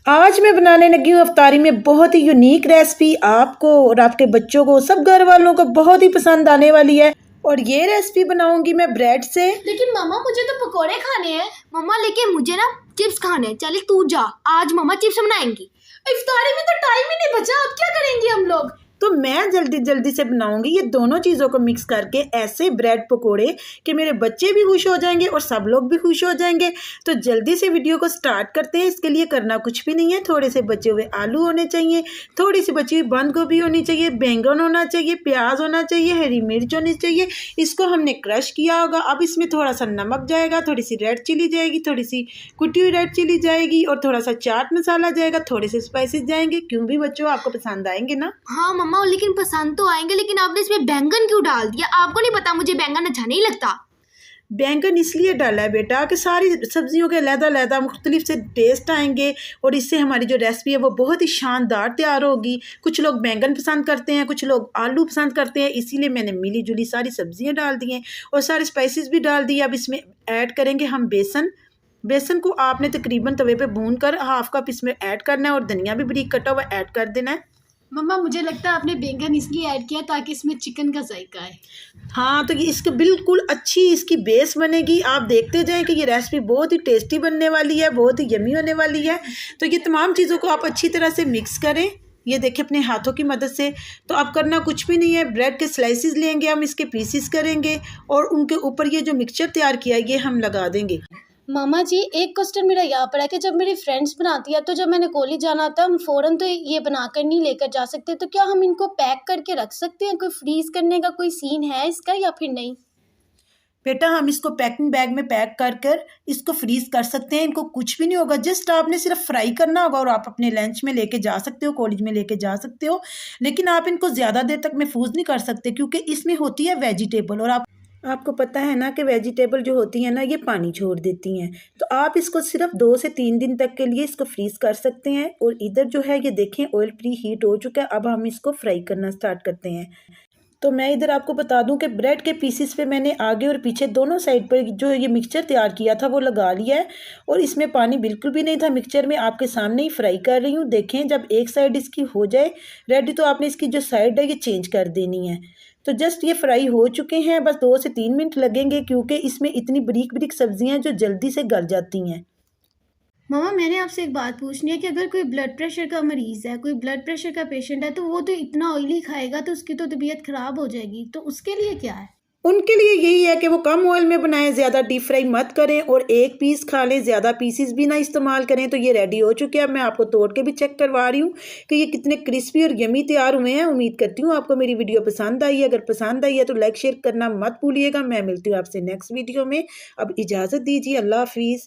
आज मैं बनाने लगी हूँ अफ्तारी में बहुत ही यूनिक रेसिपी। आपको और आपके बच्चों को, सब घर वालों को बहुत ही पसंद आने वाली है। और ये रेसिपी बनाऊंगी मैं ब्रेड से। लेकिन मम्मा मुझे तो पकोड़े खाने हैं। मम्मा लेकिन मुझे ना चिप्स खाने हैं। चल तू जा, आज मम्मा चिप्स बनाएंगी। इफ्तारी में तो टाइम ही नहीं बचा, अब क्या करेंगे हम लोग। तो मैं जल्दी जल्दी से बनाऊंगी ये दोनों चीज़ों को मिक्स करके ऐसे ब्रेड पकोड़े कि मेरे बच्चे भी खुश हो जाएंगे और सब लोग भी खुश हो जाएंगे। तो जल्दी से वीडियो को स्टार्ट करते हैं। इसके लिए करना कुछ भी नहीं है, थोड़े से बचे हुए आलू होने चाहिए, थोड़ी सी बची हुई बंद गोभी होनी चाहिए, बैंगन होना चाहिए, प्याज होना चाहिए, हरी मिर्च होनी चाहिए। इसको हमने क्रश किया होगा। अब इसमें थोड़ा सा नमक जाएगा, थोड़ी सी रेड चिली जाएगी, थोड़ी सी कुटी हुई रेड चिली जाएगी और थोड़ा सा चाट मसाला जाएगा, थोड़े से स्पाइसेस जाएंगे। क्यों भी बच्चों, आपको पसंद आएंगे ना? हाँ मम्मा, लेकिन पसंद तो आएंगे, लेकिन आपने इसमें बैंगन क्यों डाल दिया? आपको नहीं पता मुझे बैंगन अच्छा नहीं लगता। बैंगन इसलिए डाला है बेटा कि सारी सब्जियों के अलग-अलग मुख्तलिफ से टेस्ट आएंगे और इससे हमारी जो रेसिपी है वो बहुत ही शानदार तैयार होगी। कुछ लोग बैंगन पसंद करते हैं, कुछ लोग आलू पसंद करते हैं, इसीलिए मैंने मिली जुली सारी सब्जियां डाल दी हैं और सारे स्पाइसेस भी डाल दिए। अब इसमें ऐड करेंगे हम बेसन। बेसन को आपने तकरीबन तवे पे भून कर हाफ कप इसमें ऐड करना है और धनिया भी बारीक कटा हुआ ऐड कर देना है। मम्मा मुझे लगता है आपने बैंगन इसलिए ऐड किया ताकि इसमें चिकन का जायका है। हाँ, तो ये इसके बिल्कुल अच्छी इसकी बेस बनेगी। आप देखते जाएं कि ये रेसिपी बहुत ही टेस्टी बनने वाली है, बहुत ही यमी होने वाली है। तो ये तमाम चीज़ों को आप अच्छी तरह से मिक्स करें। ये देखिए अपने हाथों की मदद से। तो अब करना कुछ भी नहीं है, ब्रेड के स्लाइसिस लेंगे, हम इसके पीसीस करेंगे और उनके ऊपर ये जो मिक्सचर तैयार किया है ये हम लगा देंगे। मामा जी, एक क्वेश्चन मेरा यहाँ पर है कि जब मेरी फ्रेंड्स बनाती है तो जब मैंने कॉलेज जाना था, हम फ़ौरन तो ये बनाकर नहीं लेकर जा सकते, तो क्या हम इनको पैक करके रख सकते हैं? कोई फ्रीज़ करने का कोई सीन है इसका या फिर नहीं? बेटा, हम इसको पैकिंग बैग में पैक कर कर इसको फ्रीज कर सकते हैं। इनको कुछ भी नहीं होगा, जस्ट आपने सिर्फ फ्राई करना होगा और आप अपने लंच में लेके जा सकते हो, कॉलेज में लेके जा सकते हो। लेकिन आप इनको ज़्यादा देर तक महफूज नहीं कर सकते क्योंकि इसमें होती है वेजिटेबल और आपको पता है ना कि वेजिटेबल जो होती है ना ये पानी छोड़ देती हैं। तो आप इसको सिर्फ 2 से 3 दिन तक के लिए इसको फ्रीज कर सकते हैं। और इधर जो है ये देखें ऑयल प्री हीट हो चुका है। अब हम इसको फ्राई करना स्टार्ट करते हैं। तो मैं इधर आपको बता दूं कि ब्रेड के पीसेस पे मैंने आगे और पीछे दोनों साइड पर जो ये मिक्सचर तैयार किया था वो लगा लिया है और इसमें पानी बिल्कुल भी नहीं था मिक्सचर में। आपके सामने ही फ्राई कर रही हूँ। देखें, जब एक साइड इसकी हो जाए रेडी तो आपने इसकी जो साइड है ये चेंज कर देनी है। तो जस्ट ये फ्राई हो चुके हैं, बस 2 से 3 मिनट लगेंगे क्योंकि इसमें इतनी बारीक बारीक सब्जियां जो जल्दी से गल जाती हैं। मामा, मैंने आपसे एक बात पूछनी है कि अगर कोई ब्लड प्रेशर का मरीज़ है, कोई ब्लड प्रेशर का पेशेंट है, तो वो तो इतना ऑयली खाएगा तो उसकी तो तबीयत ख़राब हो जाएगी, तो उसके लिए क्या है? उनके लिए यही है कि वो कम ऑयल में बनाएं, ज़्यादा डीप फ्राई मत करें और एक पीस खा लें, ज़्यादा पीसेस भी ना इस्तेमाल करें। तो ये रेडी हो चुके हैं। अब मैं आपको तोड़ के भी चेक करवा रही हूँ कि ये कितने क्रिस्पी और यमी तैयार हुए हैं। उम्मीद करती हूँ आपको मेरी वीडियो पसंद आई है। अगर पसंद आई है तो लाइक शेयर करना मत भूलिएगा। मैं मिलती हूँ आपसे नेक्स्ट वीडियो में। अब इजाज़त दीजिए, अल्लाह हाफिज़।